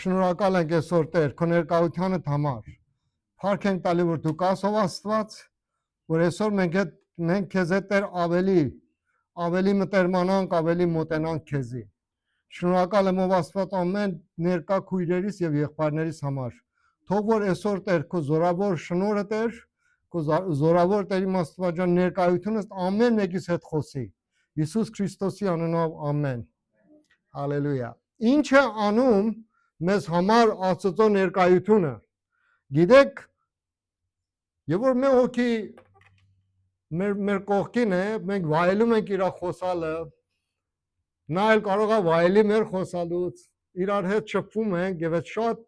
Շնորհակալ ենք այսօր Տեր, քո ներկայությանդ համար։ Փառք ենք տալի, որ դու կաս ով Աստված, որ այսօր մենք քեզ հետ Տեր ավելի մտերմանանք, ավելի մոտենանք քեզի։ Շնորհակալ եմ ով Աստված ամեն ներկա քույրերիս եւ եղբայրներիս համար։ Թող որ այսօր Տեր քո զորավոր շնորհը Տեր, քո զորավոր Տեր իմ Աստվածան ներկայությունս ամեն մեկիս հետ խոսի։ Հիսուս Քրիստոսի անունով ամեն։ Հալելույա։ Ինչ է անում մեզ համար Աստծո ներկայությունը։ Գիտեք, եւ որ մեր հոգի մեր կողքին է, մենք վայելում ենք իր խոսալը, նա էլ կարող է վայելի մեր խոսալուց, իրար հետ շփվում ենք եւ այդ շատ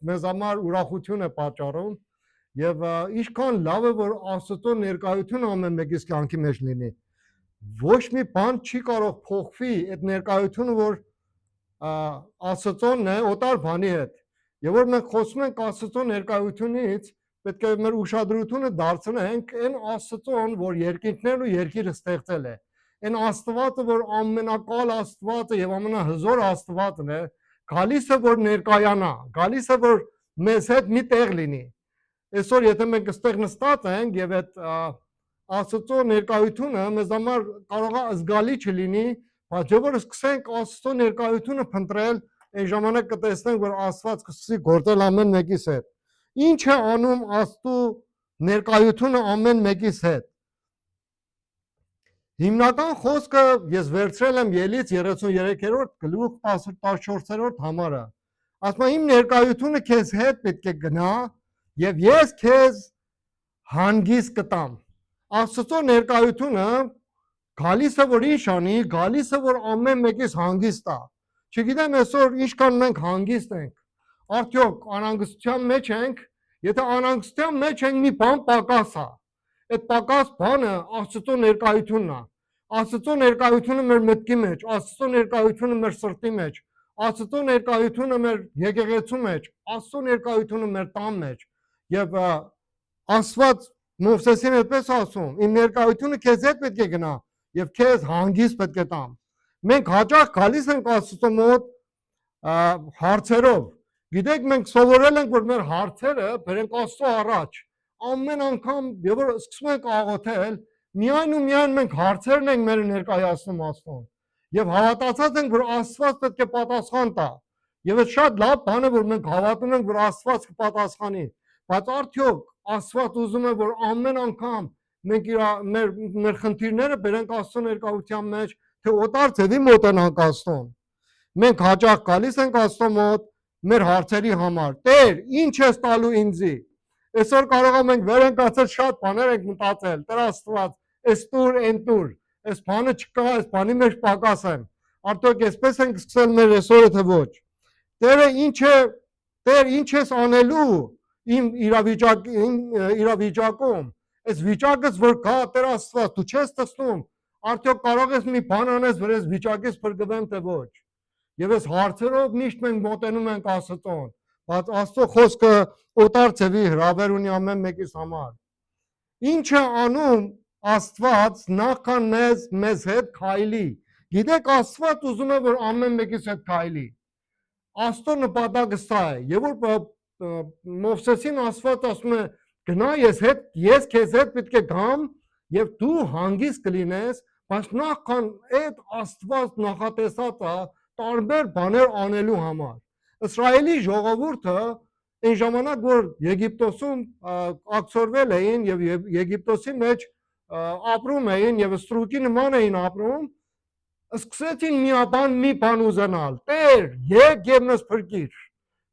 մեզ համար ուրախություն է պատճառում եւ ինչքան լավ է որ Աստծո ներկայությունը ամեն մեկիս կյանքի մեջ լինի։ Ոչ մի բան չի կարող փոխվի այդ ներկայությունը, որ Աստծոն է օտար բանի հետ։ Եվ որ մենք խոսում ենք Աստծո ներկայությունից, պետք է մեր ուշադրությունը դարձնենք այն Աստծոն, որ երկինքներն ու երկիրը ստեղծել է։ Այն Աստվածը, որ ամենակալ Աստվածը եւ ամենահզոր Աստվածն է, գալիս է որ ներկայանա, գալիս է որ մեզ հետ մի տեղ լինի։ Այսօր եթե մենք այստեղ նստած ենք եւ այդ Աստծո ներկայությունը մեզ համար կարող է զգալի չլինի, բայց եթե որ սկսենք Աստծո ներկայությունը փնտրել, այն ժամանակ կտեսնենք, որ Աստված կսկսի գործել ամեն մեկիս հետ։ Ինչ է անում Աստծո ներկայությունը ամեն մեկիս հետ։ Հիմնական խոսքը ես վերցրել եմ Ելից 33-րդ գլուխ 14-րդ համարը։ Ասում է իմ ներկայությունը քեզ հետ պետք է գնա եւ ես քեզ հանգիստ կտամ։ Աստծո ներկայությունը գալիս է որ ինչ անի, գալիս է որ ամեն մեկից հանգիստ է։ Չգիտեմ այսօր ինչքան մենք հանգիստ ենք։ Արդյոք անհանգստության մեջ ենք, եթե անհանգստության մեջ ենք մի բան պակաս է։ Այդ պակաս բանը Աստծո ներկայությունն է։ Աստծո ներկայությունը մեր մտքի մեջ, Աստծո ներկայությունը մեր սրտի մեջ, Աստծո ներկայությունը մեր եկեղեցու մեջ, Աստծո ներկայությունը մեր տան մեջ։ Եվ Աստված Մովսեսին այդպես ասում, իմ ներկայությունը քեզ հետ պետք է գնա եւ քեզ հանգիստ պետք է տամ։ Մենք հաճախ գալիս ենք Աստծո մոտ հարցերով։ Գիտեք, մենք սովորել ենք, որ մեր հարցերը բերենք Աստծո առաջ։ Ամեն անգամ, երբ որ սկսում ենք աղոթել, միայն ու միայն մենք հարցերն ենք մեր ներկայացնում Աստծուն։ Եվ հավատացած ենք, որ Աստված պետք է պատասխան տա։ Եվ այդ շատ լավ բան է, որ մենք հավատում ենք, որ Աստված կպատասխանի։ Բայց արդյոք Աստված ուզում է, որ ամեն անգամ մենք մեր խնդիրները բերենք Աստծո ներկայության մեջ, թե օտար ձևի մոտենանք Աստծուն։ Մենք հաճախ գալիս ենք Աստծո մոտ մեր հարցերի համար։ Տեր, ինչ ես տալու ինձի։ Այսօր կարող ենք վեր ենք ասել շատ բաներ ենք մտածել։ Տեր Աստված, այս տուր, այն տուր, այս բանը չկա, այս բանի մեջ պակաս եմ։ Արդյոք այսպես ենք սկսել մեր այսօրը թե ոչ։ Տերը Տեր ինչ ես անելու իմ իրավիճակում, այս վիճակս որ կա Տեր Աստված, դու չես տեսնում, արդյոք կարող ես մի բան անես, որ այս վիճակից փրկվեմ թե ոչ։ Եվ այս հարցերով միշտ մենք մոտենում ենք Աստծուն, բայց Աստծո խոսքը օտար ձևի հրավեր ունի ամեն մեկիս համար։ Ինչ է անում Աստված նախքան մեզ հետ քայլի։ Գիտեք, Աստված ուզում է որ ամեն մեկիս հետ քայլի։ Աստծո նպատակը սա է։ Եվ որ Մովսեսին Աստված ասում է գնա ես քեզ հետ պետք է գամ եւ դու հանգիստ կլինես, բայց նախքան այդ Աստված նախատեսած է տարբեր բաներ անելու համար։ Իսրայելի ժողովուրդը այն ժամանակ որ Եգիպտոսում ակցորվել էին եւ Եգիպտոսի մեջ ապրում էին եւ ստրուկի նման էին ապրում, սկսեցին մի բան ուզենալ։ Տեր, եկ եւ մեզ փրկիր։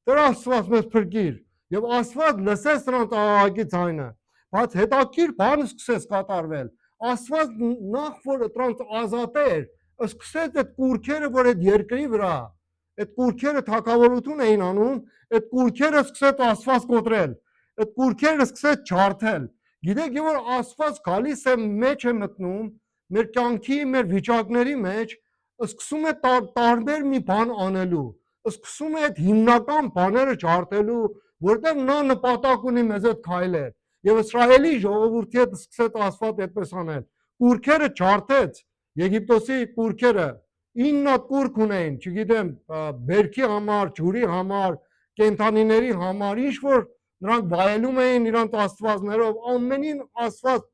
Տեր Աստված մեզ փրկիր։ Եվ Աստված լսեց նրանց աղաղակի ձայնը, բայց հետաքրքիր բան սկսեց կատարվել։ Աստված նախ որ նրանց ազատեր, սկսեց այդ կուրքերը, որ այդ երկրի վրա, այդ կուրքերը թագավորություն էին անում, այդ կուրքերը սկսեց Աստված կոտրել, այդ կուրքերը սկսեց ջարդել։ Գիտեք, որ Աստված գալիս է մեջ է մտնում, մեր կյանքի, մեր վիճակների մեջ, սկսում է տարբեր մի բան անելու, սկսում է այդ հիմնական բաները ջարդելու, որտեղ նա նպատակ ունի մեզ հետ քայլել։ Եվ Իսրայելի ժողովրդի հետ սկսեց Աստված այդպես անել։ Կուրքերը ջարդեց, Եգիպտոսի կուրքերը, 9 կուրք ունեն, չգիտեմ, բերքի համար, ջուրի համար, կենթանիների համար, ինչ որ նրանք վայելում էին իրանց աստվածներով, ամենին Աստված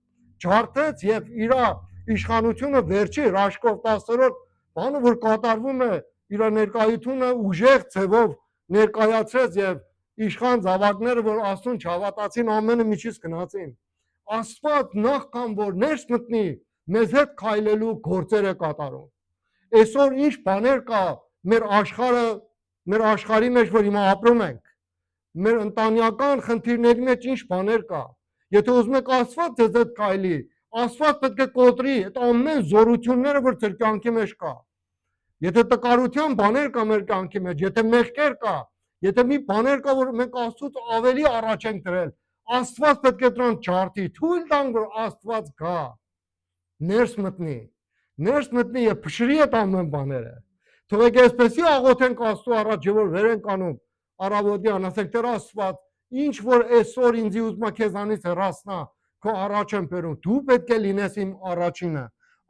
ջարդեց եւ իր իշխանությունը վերջի Ռաշկով 10-րդ բանը որ կատարվում է իր ներկայությունը ուժեղ ձևով ներկայացրեց եւ իշխան զավակները որ Աստծուն չհավատացին ամենը միջից գնացին Աստված նախքան որ ներս մտնի մեզ հետ քայլելու գործերը կատարում այսօր ինչ բաներ կա մեր աշխարհի մեջ որ հիմա ապրում ենք մեր ընտանեկան խնդիրների մեջ ինչ բաներ կա եթե ուզում եք Աստված ձեզ հետ քայլի Աստված պետք է կոտրի այդ ամեն զորությունները որ ձեր կյանքի մեջ կա եթե տկարության բաներ կա մեր կյանքի մեջ եթե մեղքեր կա եթե մի բաներ կա որ մենք Աստծուց ավելի առաջ ենք դրել Աստված պետք է դրան ջարդի թույլ տանք որ Աստված գա ներս մտնի եւ փշրի այդ ամեն բաները թողեք այսպեսի աղոթենք Աստծո առաջ որ վեր ենք անում առավոտյան ասենք Տեր Աստված ինչ որ այսօր ինձ ուզում է քեզանից հեռացնա քո առաջ եմ բերում դու պետք է լինես իմ առաջինը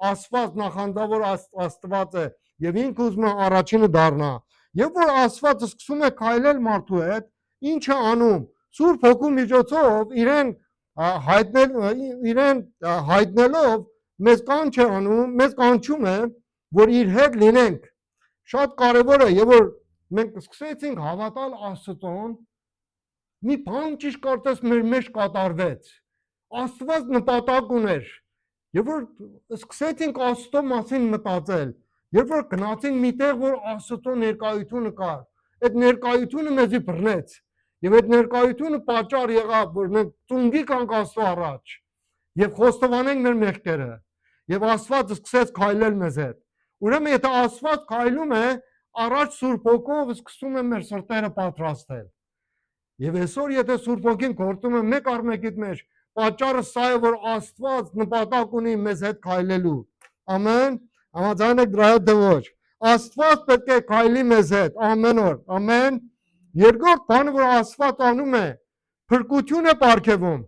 Աստված նախանդավոր Աստված է եւ ինքը ուզում է առաջինը դառնա եւ որ Աստվածը սկսում է քայլել մարդու հետ ինչ է անում Սուրբ Հոգու միջոցով իրեն հայտնելով մեզ կանչ է անում մեզ կանչում է որ իր հետ լինենք շատ կարևոր է եւ որ մենք սկսեցինք հավատալ Աստծուն մի բան ճիշտ կարծես մեր մեջ կատարվեց Աստված նպատակ ուներ եւ որ սկսեցինք Աստծո մասին մտածել երբ որ գնացինք միտեղ որ Աստծո ներկայությունը կար այդ ներկայությունը մեզի բռնեց եւ այդ ներկայությունը պատճառ եղավ որ մենք ծունգի կանք Աստծո առաջ եւ խոստովանենք մեր մեղքերը եւ Աստված սկսեց քայլել մեզ հետ ուրեմն եթե Աստված քայլում է առաջ Սուրբ Հոգով սկսում է մեր սրտերը պատրաստել եւ այսօր եթե Սուրբ Հոգին գործում է մեկ առ մեկիդ մեջ պատճառը սա է որ Աստված նպատակ ունի մեզ հետ քայլելու ամեն համաձայն եք դրա հետ թե ոչ Աստված պետք է քայլի մեզ հետ ամեն օր ամեն երկրորդ բանը որ Աստված անում է փրկություն է ապարգևում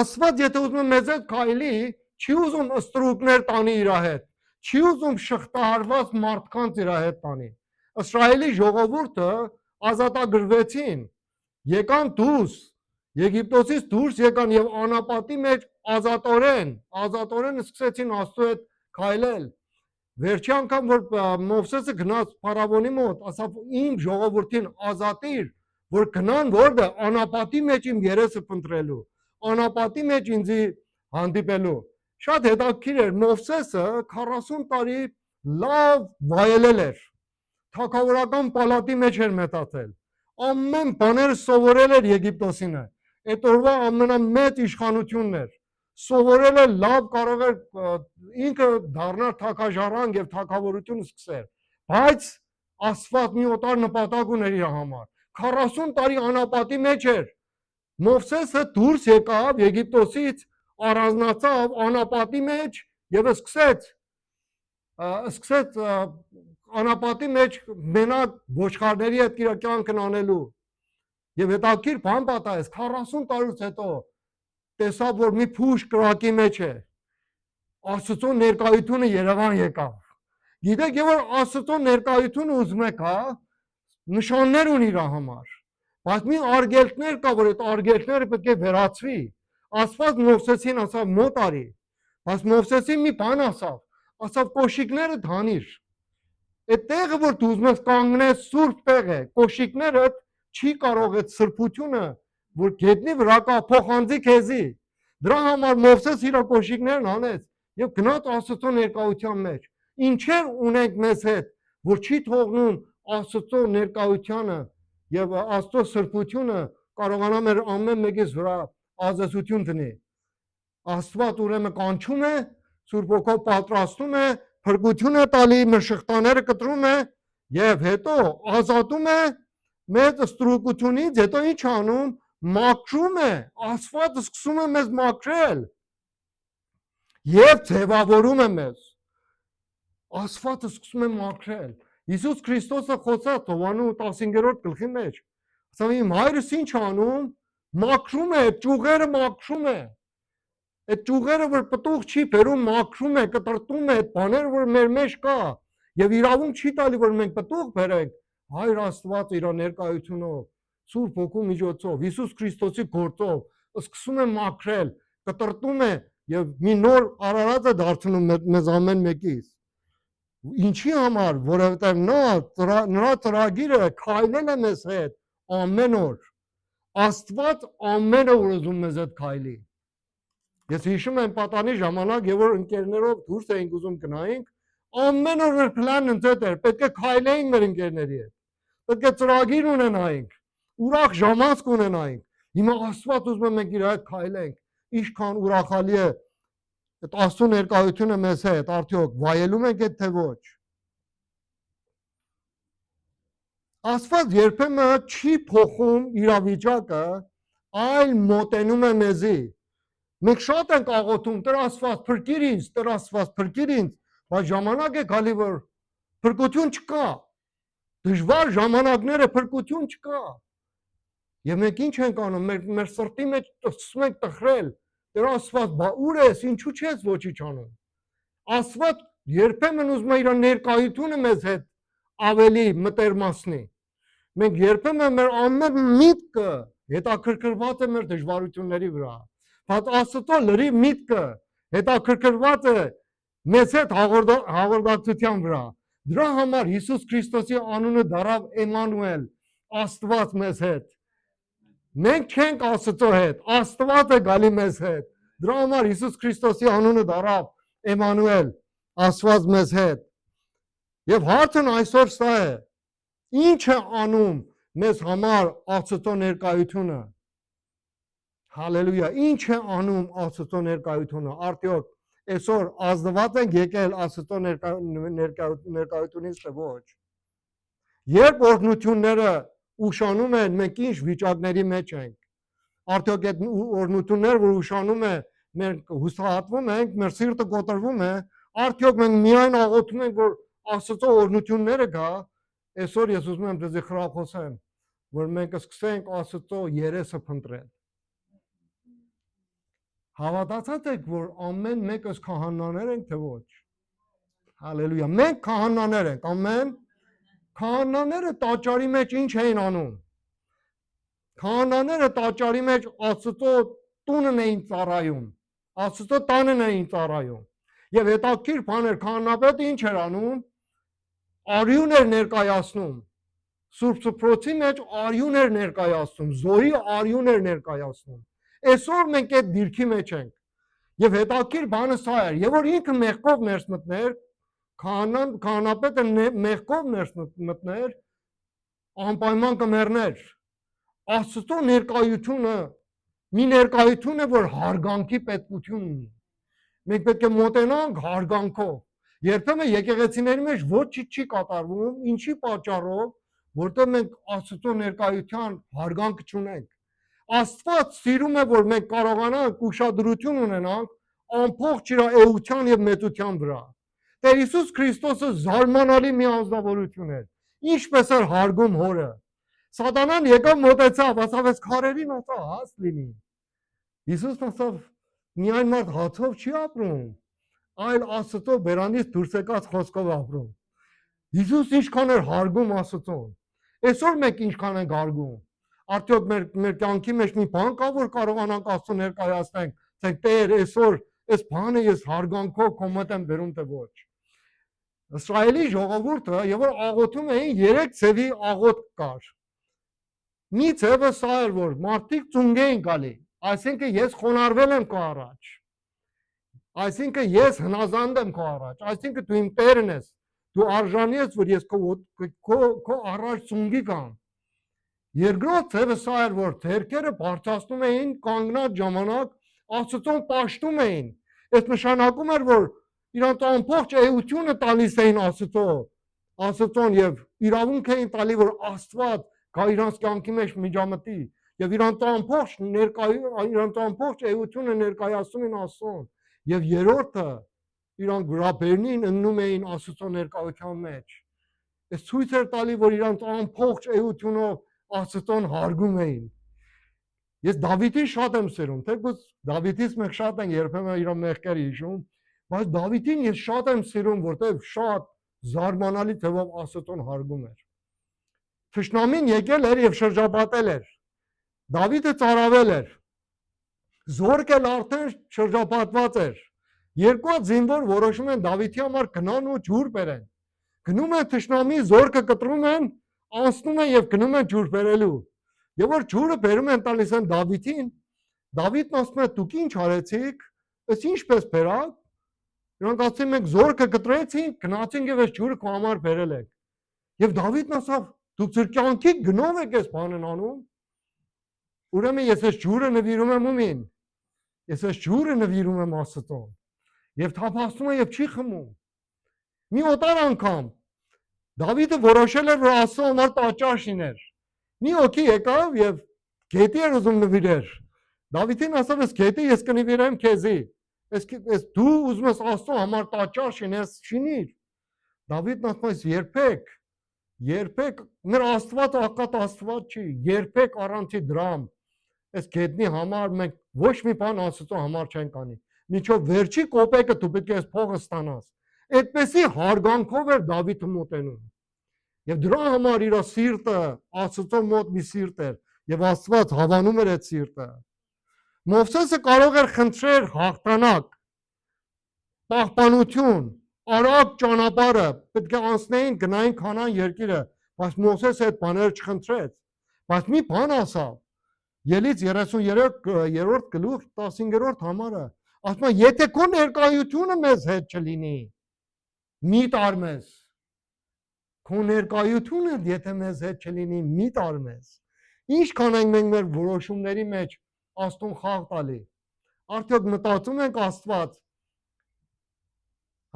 Աստված եթե ուզում է մեզ հետ քայլի չի ուզում ստրուկներ տանի իր հետ չի ուզում շղթահարված մարդկանց իր հետ տանի Իսրայելի ժողովուրդը ազատագրվեցին եկան դուրս Եգիպտոսից դուրս եկան եւ անապատի մեջ ազատորեն սկսեցին Աստծո հետ քայլել վերջի անգամ որ Մովսեսը գնաց Փարավոնի մոտ ասավ իմ ժողովրդին ազատիր որ գնան որտե անապատի մեջ իմ երեսը փնտրելու անապատի մեջ ինձի հանդիպելու շատ հետաքրքիր էր Մովսեսը 40 տարի լավ վայելել էր թագավորական պալատի մեջ էր մտածել ամեն բաները սովորել էր Եգիպտոսինը այդ օրվա ամենամեծ իշխանությունն էր սովորել է լավ կարող էր ինքը դառնալ թագաժառանգ եւ թագավորություն սկսել բայց Աստված մի օտար նպատակ ուներ իր համար 40 տարի անապատի մեջ էր Մովսեսը դուրս եկավ Եգիպտոսից առանձնացավ անապատի մեջ եւ սկսեց անապատի մեջ մենակ ոչխարների հետ իր կյանքն անելու եւ հետաքրքիր բան պատահեց 40 տարուց հետո տեսավ որ մի փուշ կրակի մեջ է Աստծո ներկայությունը Երևան եկավ գիտեք եւ որ Աստծո ներկայությունը ուզում եք հա նշաններ ունի իր համար բայց մի արգելքներ կա որ այդ արգելքները պետք է վերացվի Աստված Մովսեսին ասավ մոտ արի բայց Մովսեսին մի բան ասավ կոշիկները դանիր այդ տեղը որ դու ուզում ես կանգնես սուրբ տեղ է կոշիկները չի կարող այդ սրբությունը որ գետնի վրա կա փոխանցի քեզի դրա համար Մովսես իր կոշիկներն անեց եւ գնաց Աստծո ներկայության մեջ ինչեր ունենք մեզ հետ որ չի թողնում Աստծո ներկայությանը եւ Աստծո սրբությունը կարողանա մեր ամեն մեկից վրա ազդեցություն դնի Աստված ուրեմն կանչում է Սուրբ Հոգով պատրաստում է փրկություն է տալի մեր շղթաները կտրում է եւ հետո ազատում է մեծ ստրուկությունից հետո ինչ անում մաքրում է Աստված սկսում է մեզ մաքրել եւ ձևավորում է մեզ Աստվածը սկսում է մաքրել Հիսուս Քրիստոսը խոսած Հովանու 15-րդ գլխի մեջ ասում իմ հայրս ինչ անում մաքրում է ճյուղերը մաքրում է Այդ ճյուղերը որ պտուղ չի բերում, մաքրում է, կտրտում է այդ բաները, որ մեր մեջ կա, եւ իրավունք չի տալի, որ մենք պտուղ բերենք, Հայր Աստված իր ներկայությունով, Սուրբ Հոգու միջոցով, Հիսուս Քրիստոսի գործով սկսում է մաքրել, կտրտում է եւ մի նոր Արարատ է դարձնում մեզ ամեն մեկից։ Ինչի համար, որովհետեւ նրա ծրագիրը քայլել է մեզ հետ ամեն օր։ Աստված ամեն օր ուզում մեզ հետ քայլի։ Ես հիշում եմ պատանի ժամանակ, եւ որ ընկերներով դուրս էինք ուզում գնայինք, ամեն օր մեր պլանն ընդ էր, պետք է քայլեինք մեր ընկերների հետ։ Պետք է ծրագիր ունենայինք, ուրախ ժամանակ ունենայինք։ Հիմա Աստված ուզում է մենք իր հետ քայլենք։ Ինչքան ուրախալի է այդ Աստծո ներկայությունը մեզ հետ, արդյոք վայելում ենք այդ թե ոչ։ Աստված երբեմն չի փոխում իրավիճակը, այլ մոտենում է մեզի։ Մենք շատ ենք աղոթում, Տեր Աստված, փրկիր ինձ, Տեր Աստված, փրկիր ինձ, բայց ժամանակ է գալի, որ փրկություն չկա։ Դժվար ժամանակները փրկություն չկա։ Եվ մենք ինչ ենք անում, մեր սրտի մեջ սկսում ենք տխրել։ Տեր Աստված, բա ուր ես, ինչու չես ոչինչ անում։ Աստված երբեմն ուզում է իր ներկայությունը մեզ հետ ավելի մտերմացնի։ Մենք երբեմն մեր ամեն միտքը հետաքրքրված է մեր դժվարությունների վրա։ Բայց Աստծո լրիվ միտքը հետաքրքրված է մեզ հետ հաղորդակցության վրա։ Դրա համար Հիսուս Քրիստոսի անունը դառավ Էմանուել, Աստված մեզ հետ։ Մենք չենք Աստծո հետ, Աստված է գալի մեզ հետ։ Դրա համար Հիսուս Քրիստոսի անունը դառավ Էմանուել, Աստված մեզ հետ։ Եվ հարցն այսօր սա է. ինչ է անում մեզ համար Աստծո ներկայությունը։ Հալելույա, ինչ է անում Աստծո ներկայությունը։ Արդյոք այսօր ազնված ենք եկել Աստծո ներկայությունից թե ոչ։ Երբ օրհնությունները ուշանում են, մենք ինչ վիճակների մեջ ենք։ Արդյոք այդ օրհնությունները, որ ուշանում է, մենք հուսահատվում ենք, մեր սիրտը կոտրվում է, արդյոք մենք միայն աղոթում ենք, որ Աստծո օրհնությունները գա։ Այսօր ես ուզում եմ ձեզ խրախուսեմ, որ մենք սկսենք Աստծո երեսը փնտրել։ Հավատացած եք, որ ամեն մեկս քահանաներ ենք թե ոչ։ Հալելույա, մենք քահանաներ ենք, ամեն։ Քահանաները տաճարի մեջ ինչ էին անում։ Քահանաները տաճարի մեջ Աստծո տունն էին ծառայում, Աստծո տանն էին ծառայում։ Եվ հետաքրքիր բան էր, քահանապետը ինչ էր անում։ Արյուն էր ներկայացնում։ Սուրբ Սփռոցի մեջ արյուն էր ներկայացնում, զոհի արյուն էր ներկայացնում։ Այսօր մենք այդ դիրքի մեջ ենք։ Եվ հետաքրքիր բանը սա էր, եւ որ ինքը մեղքով ներս մտներ, քահանապետը մեղքով ներս մտներ, անպայման կմեռներ։ Աստծո ներկայությունը մի ներկայություն է, որ հարգանքի պետքություն ունի։ Մենք պետք է մոտենանք հարգանքով։ Երբեմն եկեղեցիների մեջ ոչինչ չի կատարվում, ինչի պատճառով, որտեղ մենք Աստծո ներկայության հարգանք չունենք։ Աստված սիրում է, որ մենք կարողանանք ուշադրություն ունենանք ամբողջ իր էության եւ մեծության վրա։ Տեր Հիսուս Քրիստոսը զարմանալի մի անձնավորություն էր։ Ինչպես էր հարգում հորը։ Սատանան եկավ մոտեցավ, ասավ, այս քարերին ասա հաց լինի։ Հիսուսն ասավ, միայն մարդ հացով չի ապրում, այլ Աստծո բերանից դուրս եկած խոսքով ապրում։ Հիսուս ինչքան էր հարգում Աստծուն։ Այսօր մենք ինչքան ենք հարգում։ Արդյոք մեր կյանքի մեջ մի բան կա, որ կարողանանք Աստծուն ներկայացնենք, թե Տեր, այսօր այս բանը ես հարգանքով քո մոտ եմ բերում թե ոչ։ Իսրայելի ժողովուրդը, երբ որ աղոթում էին, 3 ձևի աղոթք կար։ Մի ձևը սա էր, որ մարդիկ ծունգ էին գալի, այսինքն ես խոնարհվել եմ քո առաջ։ Այսինքն ես հնազանդ եմ քո առաջ, այսինքն դու իմ Տերն ես, դու արժանի ես, որ ես քո առաջ ծունգի գամ։ Երկրորդ ձևը սա էր, որ ձեռքերը բարձրացնում էին կանգնած ժամանակ, Աստծուն պաշտում էին։ Այս նշանակում էր, որ իրանց ամբողջ էությունը տալիս էին Աստծուն եւ իրավունք էին տալի, որ Աստված գա իրանց կյանքի մեջ միջամտի եւ իրանց ամբողջ էությունը ներկայացնում են Աստծուն։ Եվ երրորդը իրանք գրաբերնին ըննում էին Աստծո ներկայության մեջ։ Այս ցույց էր տալի, որ իրանց ամբողջ էությունով Աստծուն հարգում էին։ Ես Դավիթին շատ եմ սիրում, թեկուզ Դավիթից մենք շատ ենք երբեմն իր մեղքերը հիշում, բայց Դավիթին ես շատ եմ սիրում, որտեղ շատ զարմանալի թվով Աստծուն հարգում էր։ Թշնամին եկել էր եւ շրջապատել էր։ Դավիթը ծարավել էր։ Զորքն արդեն շրջապատված էր։ Երկու զինվոր որոշում են Դավիթի համար գնան ու ջուր բերեն։ Գնում են թշնամի զորքը կտրում են, անցնում են եւ գնում են ջուր բերելու։ Եվ որ ջուրը բերում են տալիս են Դավիթին, Դավիթն ասում է՝ դուք ինչ արեցիք, ըս ինչպես բերաք։ Նրանք ասում են՝ մենք զորքը կտրեցինք, գնացինք եւ այս ջուրը քո համար բերել ենք։ Եվ Դավիթն ասավ՝ դուք ձեր կյանքի գնով եք այս բանն անում։ Ուրեմն ես այս ջուրը նվիրում եմ ումին։ Ես այս ջուրը նվիրում եմ Աստծուն։ Եվ թափասում է եւ չի խմում։ Մի օտար անգամ Դավիթը որոշել էր, որ Աստծո համար տաճար շիներ։ Մի հոգի եկավ եւ գետի էր ուզում նվիրեր։ Դավիթին ասավ, ես գետի ես կնվիրեմ քեզի։ Ես դու ուզում ես Աստծո համար տաճար շինես, շինիր։ Դավիթն ասում է, երբեք մեր Աստված աղքատ Աստված չի, երբեք առանցի դրամ այս գետնի համար մենք ոչ մի բան Աստծո համար չենք անի։ Միջով վերջի կոպեկը դու պետք է այս փողը ստանաս։ Այդպեսի հարգանքով էր Դավիթը մոտենում։ Եվ դրա համար իր սիրտը Աստծո մոտ մի սիրտ էր եւ Աստված հավանում էր այդ սիրտը։ Մովսեսը կարող էր խնդրել հաղթանակ, պահպանություն, արագ ճանապարհը, պետք է անցնեին գնային Քանան երկիրը, բայց Մովսեսը այդ բաները չխնդրեց։ Բայց մի բան ասավ, Ելից 33-րդ գլուխ 15-րդ համարը, ասում է, եթե քո ներկայությունը մեզ հետ չլինի, մի տար մեզ։ Քո ներկայությունը եթե մեզ հետ չլինի, մի տար մեզ։ Ինչքան ենք մենք մեր որոշումների մեջ Աստծուն խաղ տալի։ Արդյոք մտածում ենք Աստված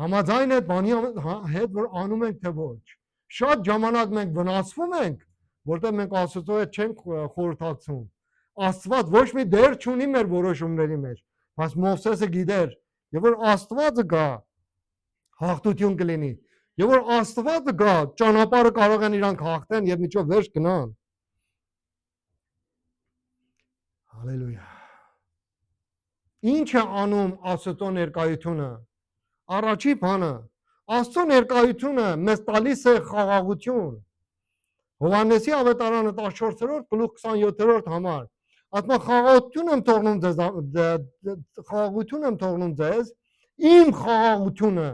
համաձայն այդ բանի հետ որ անում ենք թե ոչ։ Շատ ժամանակ մենք վնասվում ենք, որտեղ մենք Աստծո հետ չենք խորհրդակցում։ Աստված ոչ մի դեր չունի մեր որոշումների մեջ, բայց Մովսեսը գիտեր, եւ որ Աստվածը գա, հաղթություն կլինի։ Եվ որ Աստվածը գա, ճանապարհը կարող են իրանք հաղթեն եւ միջով վերջ գնան։ Հալելույա։ Ինչ է անում Աստծո ներկայությունը։ Առաջի բանը, Աստծո ներկայությունը մեզ տալիս է խաղաղություն։ Հովհաննեսի ավետարանը 14-րդ գլուխ 27-րդ համար։ Ասում է խաղաղություն եմ թողնում ձեզ, իմ խաղաղությունը։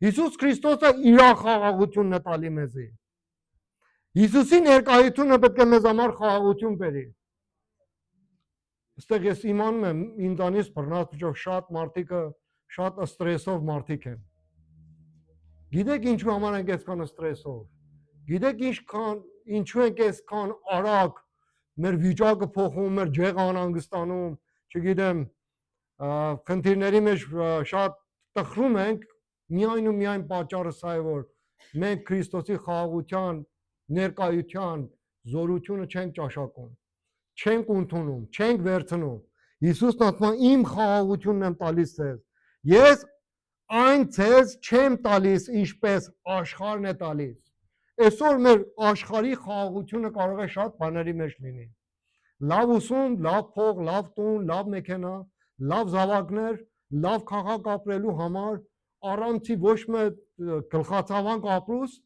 Հիսուս Քրիստոսը իր խաղաղությունն է տալի մեզի։ Հիսուսի ներկայությունը պետք է մեզ համար խաղաղություն բերի։ Այստեղ ես իմանում եմ, ինձանից բռնած շատ մարդիկը շատ ստրեսով մարդիկ են։ Գիտեք ինչու համար ենք այսքան ստրեսով։ Գիտեք ինչու ենք այսքան արագ մեր վիճակը փոխում, մեր ջեղը անհանգստանում, չգիտեմ, խնդիրների մեջ շատ տխրում ենք, միայն ու միայն պատճառը սա է, որ մենք Քրիստոսի խաղաղության, ներկայության զորությունը չենք ճաշակում, չենք ընդունում, չենք վերցնում։ Հիսուսն ասում է իմ խաղաղությունն եմ տալիս ձեզ։ Ես այն ձեզ չեմ տալիս, ինչպես աշխարհն է տալիս։ Այսօր մեր աշխարհի խաղաղությունը կարող է շատ բաների մեջ լինի։ Լավ ուսում, լավ փող, լավ տուն, լավ մեքենա, լավ զավակներ, լավ քաղաք ապրելու համար, առանցի ոչ մի գլխացավանք ապրուստ,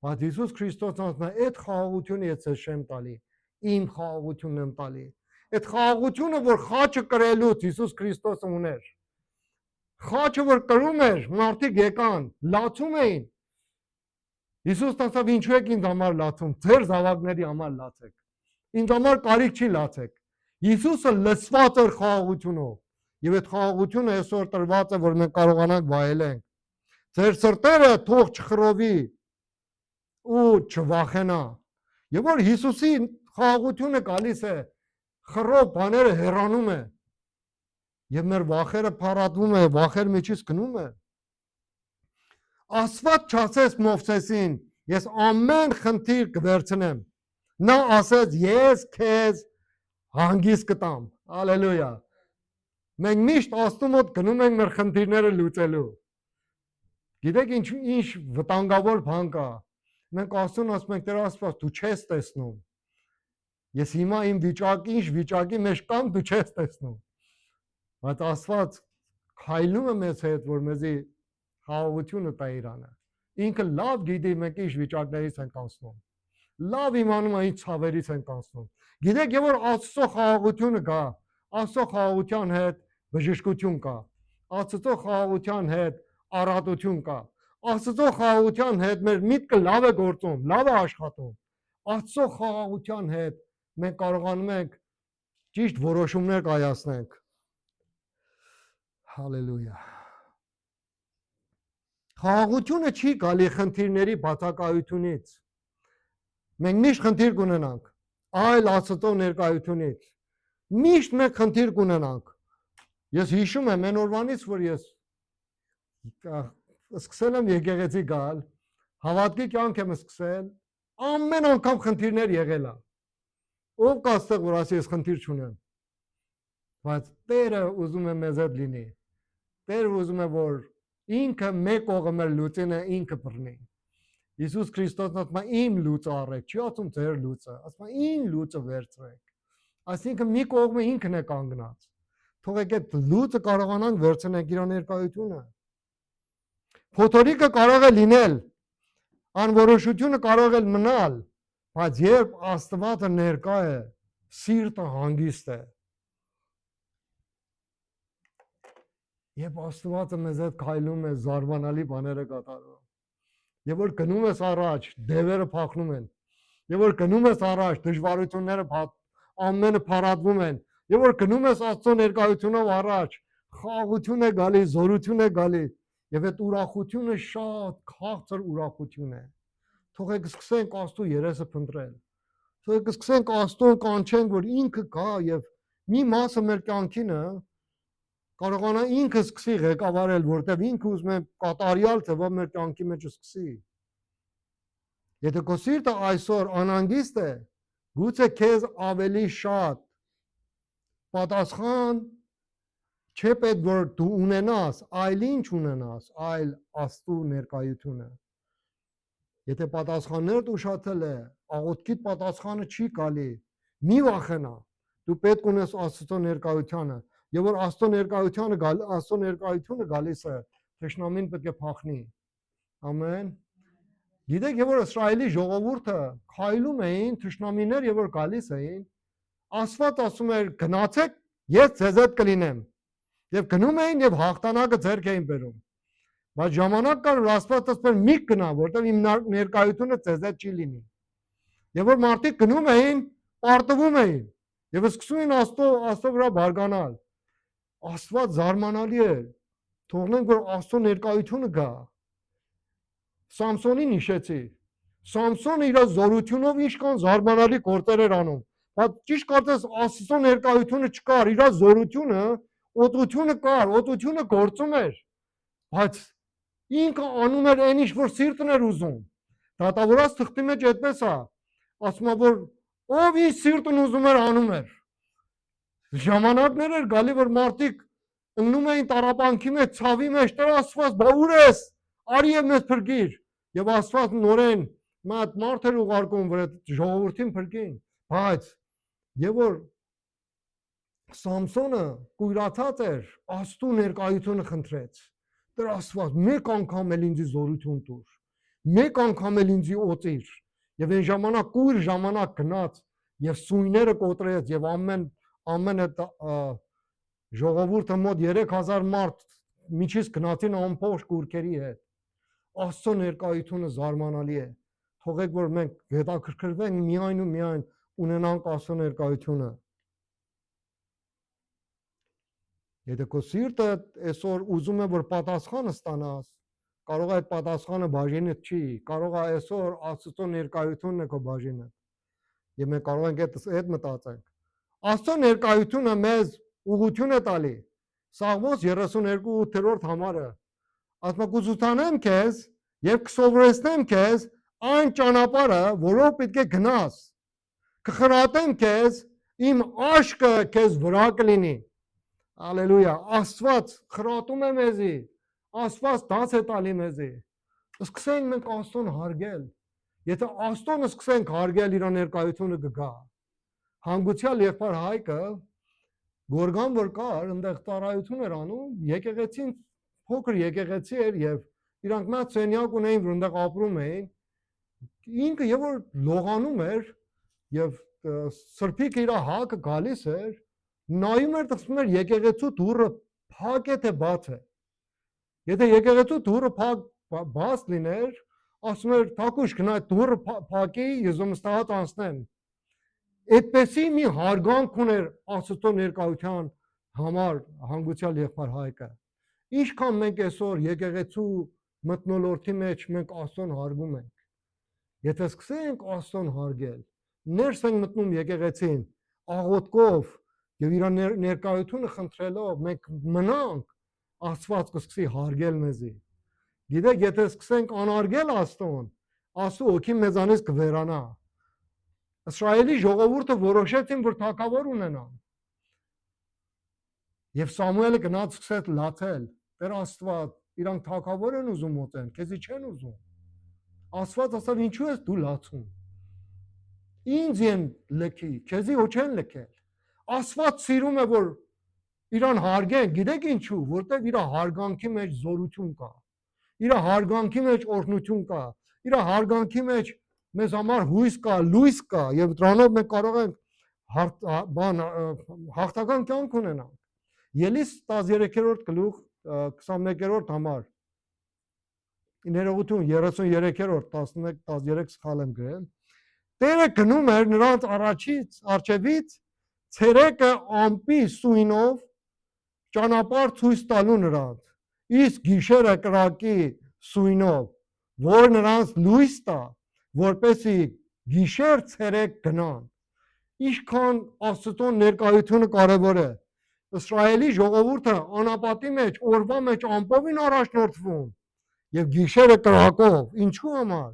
բայց Հիսուս Քրիստոսն ասում է, այդ խաղաղությունը ես ձեզ չեմ տալի, իմ խաղաղությունն եմ տալի։ Այդ խաղաղությունը, որ խաչը կրելուց Հիսուս Քրիստոսը ուներ։ Խաչը որ կրում էր, մարդիկ եկան, լացում էին։ Հիսուսն ասավ, ինչու եք ինձ համար լացում, ձեր զավակների համար լացեք։ Ինձ համար կարիք չի լացեք։ Հիսուսը լցված էր խաղաղությունով, եւ այդ խաղաղությունը այսօր տրված է, որ մենք կարողանանք վայելենք։ Ձեր սրտերը թող չխռովի ու չվախենա։ Եվ որ Հիսուսի խաղաղությունը գալիս է, խռով բաները հեռանում է, եւ մեր վախերը փառատվում է, վախեր միջից գնում է։ Աստված չասեց Մովսեսին, ես ամեն խնդիր կվերցնեմ։ Նա ասեց, ես քեզ հանգիստ կտամ։ Հալելույա։ Մենք միշտ Աստծո մոտ գնում ենք մեր խնդիրները լուծելու։ Գիտեք ինչ վտանգավոր բան կա։ Մենք Աստծուն ասում ենք, Տեր Աստված, դու չես տեսնում։ Ես հիմա իմ վիճակի, ինչ վիճակի մեջ կամ դու չես տեսնում։ Բայց Աստված քայլում է մեզ հետ, որ մեզի խաղաղությունը տա Իրանը։ Ինքը լավ գիտի մենք ինչ վիճակներից ենք անցնում։ Լավ իմանում է ինչ ցավերից ենք անցնում։ Գիտեք, եւ որ Աստծո խաղաղությունը կա, Աստծո խաղաղության հետ բժշկություն կա։ Աստծո խաղաղության հետ առատություն կա։ Աստծո խաղաղության հետ մեր միտքը լավ է գործում, լավ է աշխատում։ Աստծո խաղաղության հետ մենք կարողանում ենք ճիշտ որոշումներ կայացնենք։ Հալելույա։ Խաղաղությունը չի գալի խնդիրների բացակայությունից։ Մենք միշտ խնդիր կունենանք, այլ Աստծո ներկայությունից։ Միշտ մենք խնդիր կունենանք։ Ես հիշում եմ այն օրվանից, որ ես սկսել եմ եկեղեցի գալ, հավատքի կյանք եմ սկսել, ամեն անգամ խնդիրներ եղել է։ Ով կա այստեղ, որ ասի ես խնդիր չունեմ։ Բայց Տերը ուզում է մեզ հետ լինի։ Տերը ուզում է, որ ինքը մեկ կողմը լուծինը ինքը բռնի։ Հիսուս Քրիստոսն ասում է իմ լուծը առեք, չի ասում ձեր լուծը, ասում է իմ լուծը վերցրեք։ Այսինքն մի կողմը ինքն է կանգնած։ Թող այդ լուծը կարողանանք վերցնել իր ներկայությունը։ Փոթորիկը կարող է լինել, անորոշությունը կարող է մնալ, բայց երբ Աստվածը ներկա է, սիրտը հանգիստ է։ Երբ Աստվածը մեզ հետ քայլում է, զարմանալի բաներ է կատարում։ Եվ որ գնում ես առաջ, դևերը փախնում են։ Եվ որ գնում ես առաջ, դժվարությունները ամենը փառատվում են։ Եվ որ գնում ես Աստծո ներկայությունով առաջ, խաղաղություն է գալի, զորություն է գալի։ Եվ այդ ուրախությունը շատ քաղցր ուրախություն է։ Թողեք սկսենք Աստծո երեսը փնտրել։ Թողեք սկսենք Աստծուն կանչենք, որ ինքը կա եւ մի մասը մեր կյանքինը կարողանա ինքը սկսի ղեկավարել, որտեղ ինքը ուզում է կատարյալ թվով մեր կյանքի մեջ սկսի։ Եթե քո սիրտը այսօր անհանգիստ է, գուցե քեզ ավելի շատ պատասխան չէ պետք որ դու ունենաս, այլ ինչ ունենաս, այլ Աստծո ներկայությունը։ Եթե պատասխաններդ ուշացել է, աղոթքիդ պատասխանը չի գալի, մի վախենա, դու պետք ունես Աստծո ներկայությանը, եւ որ Աստծո ներկայությունը գալիս է, թշնամին պետք է փախնի։ Ամեն։ Գիտեք, եւ որ Իսրայելի ժողովուրդը քայլում էին, թշնամիներ եւ որ գալիս էին, Աստված ասում էր գնացեք, ես ձեզ հետ կլինեմ։ Եվ գնում էին եւ հաղթանակը ձեռք էին բերում։ Բայց ժամանակ կար, որ Աստված ասում էր մի գնա, որտեղ իմ ներկայությունը ձեզ հետ չի լինի։ Եվ որ մարդիկ գնում էին, պարտվում էին եւ սկսում էին Աստծո վրա բարգանալ։ Աստված զարմանալի է։ Թողնենք որ Աստծո ներկայությունը գա։ Սամսոնին հիշեցի։ Սամսոնը իր զորությունով ինչքան զարմանալի գործեր էր անում։ Բայց ճիշտ կարծես Աստծո ներկայությունը չկար, իր զորությունը, օտությունը կար, օտությունը գործում էր։ Բայց ինքը անում էր այն ինչ որ սիրտն էր ուզում։ Դատավորած թղթի մեջ այդպես է։ Ասում է որ ով ինչ սիրտն ուզում էր անում էր։ Ժամանակներ էր գալի որ մարդիկ ընկնում էին տարապանքի մեջ, ցավի մեջ, Տեր Աստված, բա ուր ես։ Արի եւ մեզ փրկիր։ Եվ Աստված նորեն մարդեր ուղարկում որ այդ ժողովրդին փրկին։ Բայց եւ որ Սամսոնը կույրացած էր, Աստծո ներկայությունը խնդրեց։ Տեր Աստված, մեկ անգամ էլ ինձ զորություն տուր։ Մեկ անգամ էլ ինձ օծիր։ Եվ այն ժամանակ կույր ժամանակ գնաց եւ սույները կոտրեց եւ ամեն այդ ժողովուրդը մոտ 3000 մարդ միջից գնացին ամբողջ կուրքերի հետ։ Աստծո ներկայությունը զարմանալի է։ Թողեք որ մենք հետաքրքրվենք միայն ու միայն ունենանք Աստծո ներկայությունը։ Եթե քո սիրտը այսօր ուզում է որ պատասխանը ստանաս, կարող է այդ պատասխանը բաժինդ չի, կարող է այսօր Աստծո ներկայությունն է քո բաժինը։ Եվ մենք կարող ենք այդ մտածենք։ Աստծո ներկայությունը մեզ ուղղություն է տալի։ Սաղմոս 32-րդ համարը ասում է կուսուցանեմ քեզ եւ կսովորեցնեմ քեզ այն ճանապարհը, որով պետք է գնաս։ Կխրատեմ քեզ, իմ աշկը քեզ վրա կլինի։ Ալելույա, Աստված խրատում է մեզի, Աստված դաս է տալի մեզի։ Սկսենք մենք Աստծուն հարգել։ Եթե Աստծուն սկսենք հարգել, իր ներկայությունը կգա։ հանգուցյալ եղբայր Հայկը գորգան որ կար, այնտեղ ծառայություն էր անում, եկեղեցին փոքր եկեղեցի էր եւ իրանք մա սենյակ ունեին, որ այնտեղ ապրում էին։ Ինքը եւ որ լողանում էր եւ սրբիկ իր հակը գալիս էր, նայում էր տեսնում էր եկեղեցու դուռը փակ է թե բաց է։ Եթե եկեղեցու դուռը բաց լիներ, ասում էր թակուշ գնա դուռը փակի, ես ումստահատ անցնեմ։ Այդպեսի մի հարգանք ուներ Աստծո ներկայության համար հանգուցյալ եղբայր Հայկը։ Ինչքան մենք այսօր եկեղեցու մթնոլորտի մեջ մենք Աստծուն հարգում ենք։ Եթե սկսենք Աստծուն հարգել, ներս ենք մտնում եկեղեցին աղոթքով եւ իր ներկայությունը խնդրելով, մենք մնանք Աստված կսկսի հարգել մեզի։ Գիտեք, եթե սկսենք անարգել Աստծուն, Աստծո օքի մեզանից կվերանա։ Իսրայելի ժողովուրդը որոշեցին, որ թագավոր ունենան։ Եվ Սամուելը գնաց սկսեց լացել. Տեր Աստված, իրանք թագավոր են ուզում մոտեն, քեզի չեն ուզում։ Աստված ասավ, ինչու ես դու լացում։ Ինձ են լքի, քեզի ոչ են լքել։ Աստված սիրում է, որ իրան հարգեն, գիտեք ինչու, որտեղ իր հարգանքի մեջ զորություն կա։ Իր հարգանքի մեջ օրհնություն կա։ Իր հարգանքի մեջ մեզ համար հույս կա, լույս կա եւ դրանով մենք կարող ենք հաղթական կյանք ունենալ։ Ելիս 13-րդ գլուխ 21-րդ համար։ Ներողություն 33-րդ 11-13 սխալ եմ գրել։ Տերը գնում էր նրանց առաջից ցերեկը ամպի սույնով ճանապարհ ցույց տալու նրանց, իսկ գիշերը կրակի սույնով, որ նրանց լույս տա, որպեսի գիշեր ցերեկ գնան։ Ինչքան Աստծո ներկայությունը կարևոր է։ Իսրայելի ժողովուրդը անապատի մեջ, օրվա մեջ ամպովին առաջնորդվում եւ գիշերը կրակով, ինչու համար։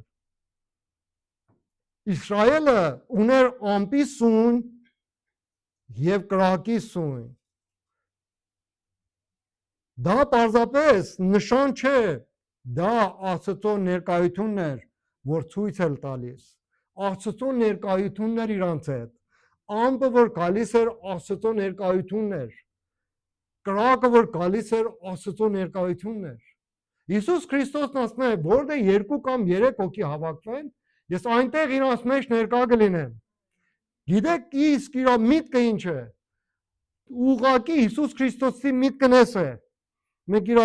Իսրայելը ուներ ամպի սույն եւ կրակի սույն։ Դա պարզապես նշան չէ, դա Աստծո ներկայությունն էր, որ ցույց էր տալիս։ Աստծո ներկայությունն էր իրանց հետ։ Ամպը որ գալիս էր Աստծո ներկայությունն էր։ Կրակը որ գալիս էր Աստծո ներկայությունն էր։ Հիսուս Քրիստոսն ասում է, որտեղ 2 կամ 3 հոգի հավաքվեն, ես այնտեղ իրանց մեջ ներկա կլինեմ։ Գիտեք, իսկ իր միտքը ինչ է։ Ուղղակի Հիսուս Քրիստոսի միտքն է։ Մենք իր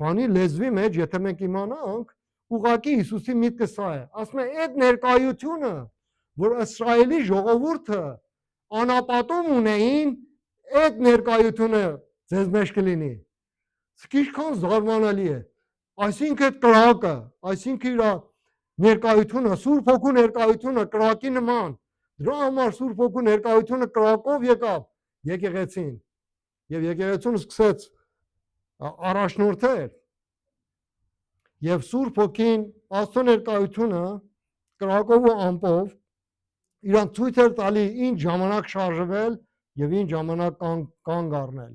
բանի լեզվի մեջ, եթե մենք իմանանք, ուղղակի Հիսուսի միտքը սա է։ Ասում է, այդ ներկայությունը, որ Իսրայելի ժողովուրդը անապատում ունեին, այդ ներկայությունը ձեզ մեջ կլինի։ Ինչքան զարմանալի է։ Այսինքն այդ կրակը, այսինքն իր ներկայությունը, Սուրբ Հոգու ներկայությունը կրակի նման։ Դրա համար Սուրբ Հոգու ներկայությունը կրակով եկավ եկեղեցին։ Եվ եկեղեցուն սկսեց առաջնորդել եւ Սուրբ Հոգին Աստծո ներկայությունը կրակով ու ամպով իրան ցույց էր տալի ինչ ժամանակ շարժվել եւ ինչ ժամանակ կանգ առնել։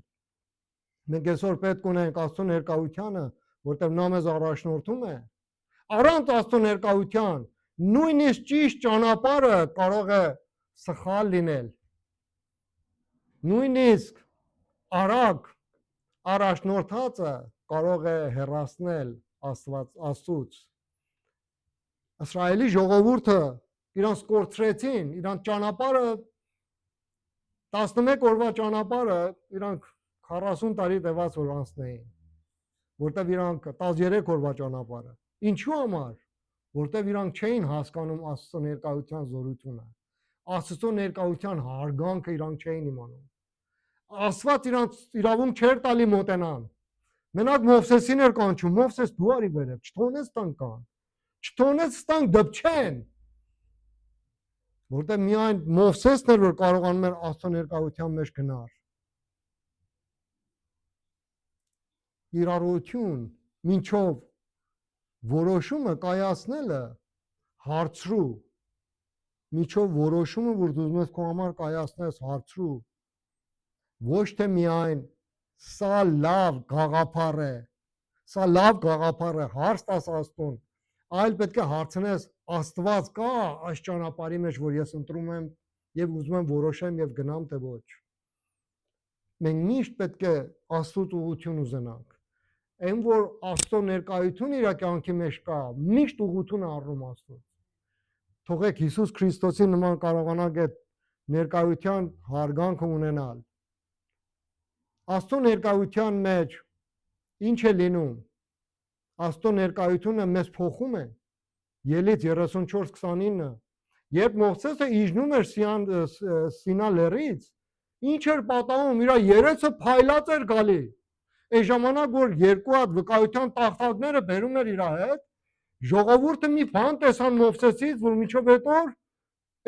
Մենք այսօր պետք ունենք Աստծո ներկայությանը, որտեղ նա մեզ առաջնորդում է։ Առանց Աստծո ներկայության նույնիսկ ճիշտ ճանապարհը կարող է սխալ լինել։ Նույնիսկ արագ առաջնորդածը կարող է հեռացնել Աստծուց։ Իսրայելի ժողովուրդը իրանց կորցրեցին, իրանց ճանապարհը 11 օրվա ճանապարհը իրանք 40 տարի տևած որ անցնեին, որտեղ իրանք 13 օրվա ճանապարհը։ Ինչու համար, որտեղ իրանք չէին հասկանում Աստծո ներկայության զորությունը, Աստծո ներկայության հարգանքը իրանք չէին իմանում։ Աստված իրանք իրավունք չէր տալի մոտենան։ Մենակ Մովսեսին էր կանչում, Մովսես դու արի վերև, չթողնես տան կան, չթողնես տան դպչեն։ Որտեղ միայն Մովսեսն էր որ կարողանում էր Աստծո ներկայության մեջ գնալ։ Իրարություն մինչով որոշումը կայացնելը հարցրու, միջով որոշումը որ դու ուզում ես քո համար կայացնես հարցրու, ոչ թե միայն սա լավ գաղափար է, սա լավ գաղափար է, հարց տաս Աստծուն, այլ պետք է հարցնես Աստված կա այս ճանապարհի մեջ որ ես ընտրում եմ եւ ուզում եմ որոշեմ եւ գնամ թե ոչ։ Մենք միշտ պետք է Աստծո ուղղություն ուզենանք։ Այն որ Աստծո ներկայությունը իր կյանքի մեջ կա, միշտ ուղղություն առնում Աստծո։ Թողեք Հիսուս Քրիստոսի նման կարողանանք այդ ներկայության հարգանքը ունենալ։ Աստծո ներկայության մեջ ինչ է լինում։ Աստծո ներկայությունը մեզ փոխում է։ Ելից 34:29, երբ Մովսեսը իջնում էր Սինա լեռից, ինչ էր պատահում, իր երեսը փայլած էր գալի։ Այս ժամանակ որ երկու հատ վկայության տախտակները բերում էր իր հետ, ժողովուրդը մի բան տեսան Մովսեսից, որ միջով հետո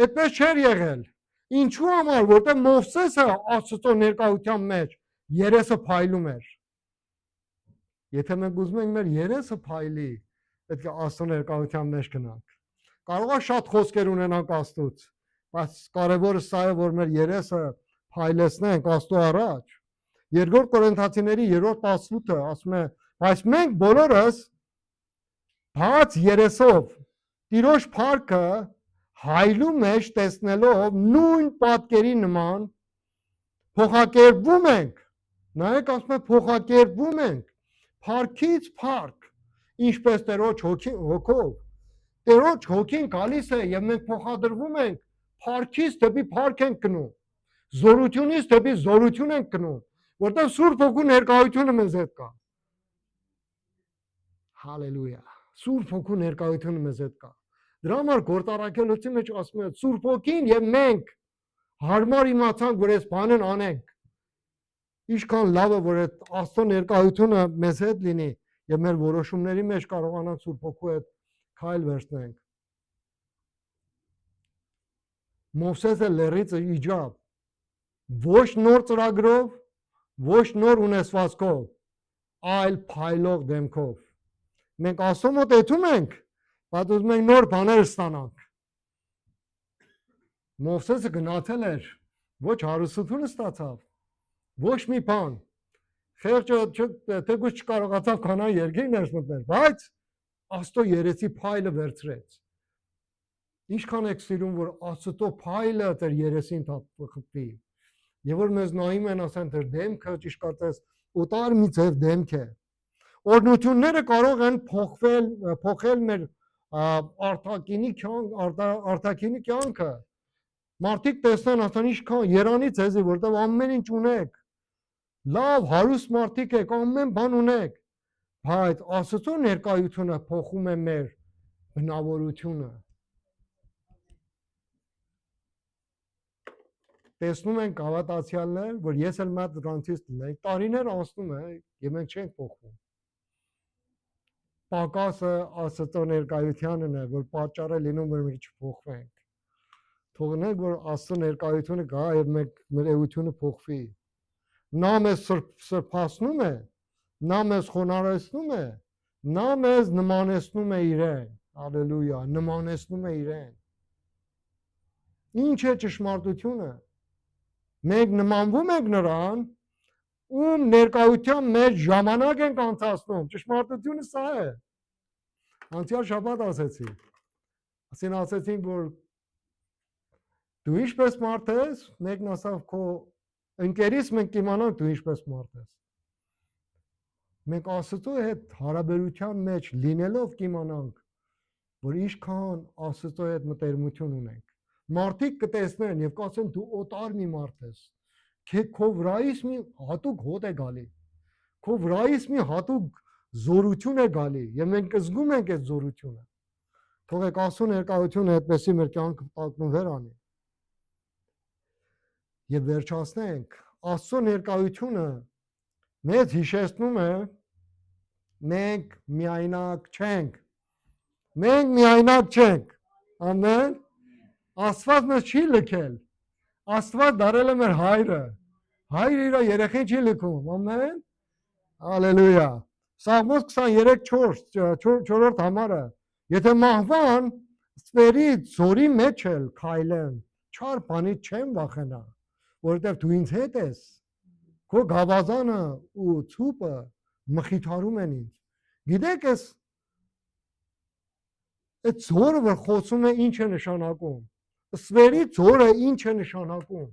այդպես չէր եղել։ Ինչու համար, որտեղ Մովսեսը Աստծո ներկայության մեջ երեսը փայլում էր։ Եթե մենք ուզում ենք մեր երեսը փայլի, պետք է Աստծո ներկայության մեջ գնանք։ Կարող է շատ խոսքեր ունենանք Աստծուց, բայց կարևորը սա է, որ մեր երեսը փայլեցնենք Աստծո առաջ։ Երկրորդ Կորինթացիների 3:18-ը ասում է, բայց մենք բոլորս բաց երեսով Տիրոջ փառքը հայլու մեջ տեսնելով նույն պատկերի նման փոխակերպվում ենք։ Նայեք, ասում է փոխակերպվում ենք փառքից փառք, ինչպես Տերոջ հոգով։ Տերոջ հոգին գալիս է եւ մենք փոխադրվում ենք փառքից դեպի փառք ենք գնում, զորությունից դեպի զորություն ենք գնում, որտեղ Սուրբ Հոգու ներկայությունը մեզ հետ կա։ Հալելույա։ Սուրբ Հոգու ներկայությունը մեզ հետ կա։ Դրա համար գործարակելոցի մեջ ասում է Սուրբ Հոգին եւ մենք հարմար իմացանք, որ այս բանն անենք։ Ինչքան լավ է, որ այդ Աստծո ներկայությունը մեզ հետ լինի եւ մեր որոշումների մեջ կարողանանք Սուրբ Հոգու հետ քայլ վերցնենք։ Մովսեսը լեռից իջավ ոչ նոր ծրագրով, ոչ նոր ունեցվածքով, այլ փայլող դեմքով։ Մենք Աստծո մոտ եթում ենք, բայց ուզում ենք նոր բաներ ստանանք։ Մովսեսը գնացել էր, ոչ հարստությունը ստացավ, ոչ մի բան։ Խեղճը թեկուզ չկարողացավ քանան երկիր ներս մտնել, բայց Աստծո երեսի փայլը վերցրեց։ Ինչքան եք սիրում, որ Աստծո փայլը ձեր երեսին խփվի։ Եվ որ մեզ նայում են, ասեն դեր դեմքը ճիշտ կարծես օտար մի ձև դեմք է։ Օրհնությունները կարող են փոխել մեր արտաքինի կյանքը։ Մարդիկ տեսնեն, ասեն ինչքան երանի ձեզի, որտեղ ամեն ինչ ունեք։ Լավ, հարուստ մարդիկ եք, ամեն բան ունեք, բայց Աստծո ներկայությունը փոխում է մեր բնավորությունը։ Տեսնում ենք հավատացյալներ, որ ես էլ մատ դրանցից եմ, տարիներ անցնում է եւ մենք չենք փոխվում։ Պակասը Աստծո ներկայությանն է, որ պատճառը լինում որ մենք չփոխվենք։ Թողնենք, որ Աստծո ներկայությունը գա եւ մեր էությունը փոխվի։ Նա մեզ սրբացնում է, նա մեզ խոնարհեցնում է, նա մեզ նմանեցնում է իրեն։ Հալելույա, նմանեցնում է իրեն։ Ինչ է ճշմարտությունը։ Մենք նմանվում ենք նրան, ում ներկայության մեջ ժամանակ ենք անցկացնում։ Ճշմարտությունը սա է։ Անցյալ շաբաթ ասեցի։ Ասեցինք, որ դու ինչպես մարդ ես, մեկն ասավ քո ընկերից մենք կիմանանք դու ինչպես մարդ ես։ Մենք Աստծո հետ հարաբերության մեջ լինելով կիմանանք, որ ինչքան Աստծո հետ մտերմություն ունենք։ Մարդիկ կտեսնեն եւ կասեն դու օտար մի մարդ ես։ Քո վրայից մի հատուկ հոտ է գալի։ Քո վրայից մի հատուկ զորություն է գալի եւ մենք զգում ենք այդ զորությունը։ Թողեք Աստծո ներկայությունը այդպեսի մեր կյանքը տակնուվեր անի։ Եվ վերջացնենք, Աստծո ներկայությունը մեզ հիշեցնում է մենք միայնակ չենք։ Մենք միայնակ չենք։ Ամեն։ Աստված մեզ չի լքել։ Աստված դարել է մեր հայրը։ Հայրը իր երեխին չի լքում։ Ամեն։ Հալելույա։ Սաղմոս 23:4 համարը։ Եթե մահվան ստվերի ձորի մեջ էլ քայլեմ, չար բանից չեմ վախենա, որովհետև դու ինձ հետ ես։ Քո գավազանը ու ցուպը մխիթարում են ինձ։ Գիտեք ես այդ ձորը որ խոսում է ինչ է նշանակում։ Սվերի ձորը ինչ է նշանակում։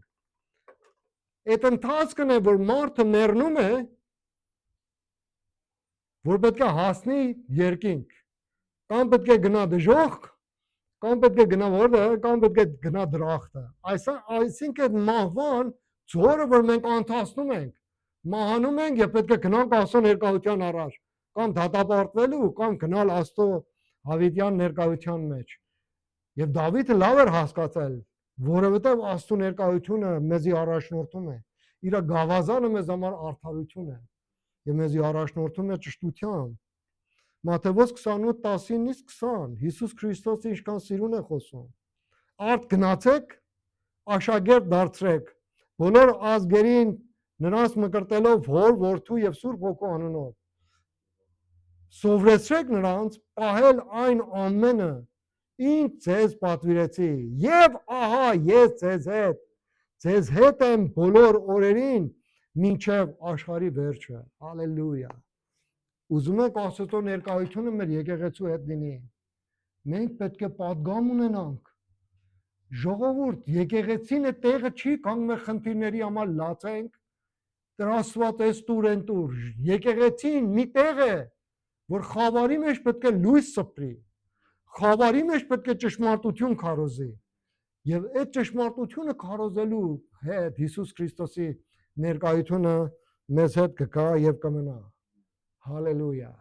Այդ ընթացքն է, որ մարդը մեռնում է, որ պետք է հասնի երկինք, կամ պետք է գնա դժոխք, կամ պետք է գնա որտեղ, կամ պետք է գնա դրախտը։ Այսինքն մահվան ձորը, որ մենք անցնում ենք, մահանում ենք եւ պետք է գնանք Աստծո ներկայության առաջ, կամ դատապարտվելու, կամ գնալ Աստծո հավիտյան ներկայության մեջ։ Եվ Դավիթը լավ էր հասկացել, որովհետև Աստծո ներկայությունը մեզի առաջնորդում է։ Իր գավազանը մեզ համար արդարություն է եւ մեզի առաջնորդում է ճշտությամբ։ Մատթեոս 28:19-ից 20 Հիսուս Քրիստոսը ինչքան սիրուն է խոսում։ Արդ գնացեք, աշակերտ դարձրեք բոլոր ազգերին նրանց մկրտելով Հոր, Որդու եւ Սուրբ Հոգու անունով։ Սովորեցրեք նրանց պահել այն ամենը, ինչ ձեզ պատվիրեցի, եւ ահա ես ձեզ հետ եմ բոլոր օրերին մինչև աշխարհի վերջը։ Հալելույա։ Ուզում եք Աստծո ներկայությունը մեր եկեղեցու հետ լինի։ Մենք պետք է պատգամ ունենանք։ Ժողովուրդ, եկեղեցին է տեղը չի, կանգ մեր խնդիրների համար լացենք, տրասված է տուր են տուր։ Եկեղեցին մի տեղ է, որ խավարի մեջ պետք է լույս սփռի։ Խավարի մեջ պետք է ճշմարտություն քարոզի։ Եվ այդ ճշմարտությունը քարոզելու հետ Հիսուս Քրիստոսի ներկայությունը մեզ հետ կգա եւ կմնա։ Հալելույա։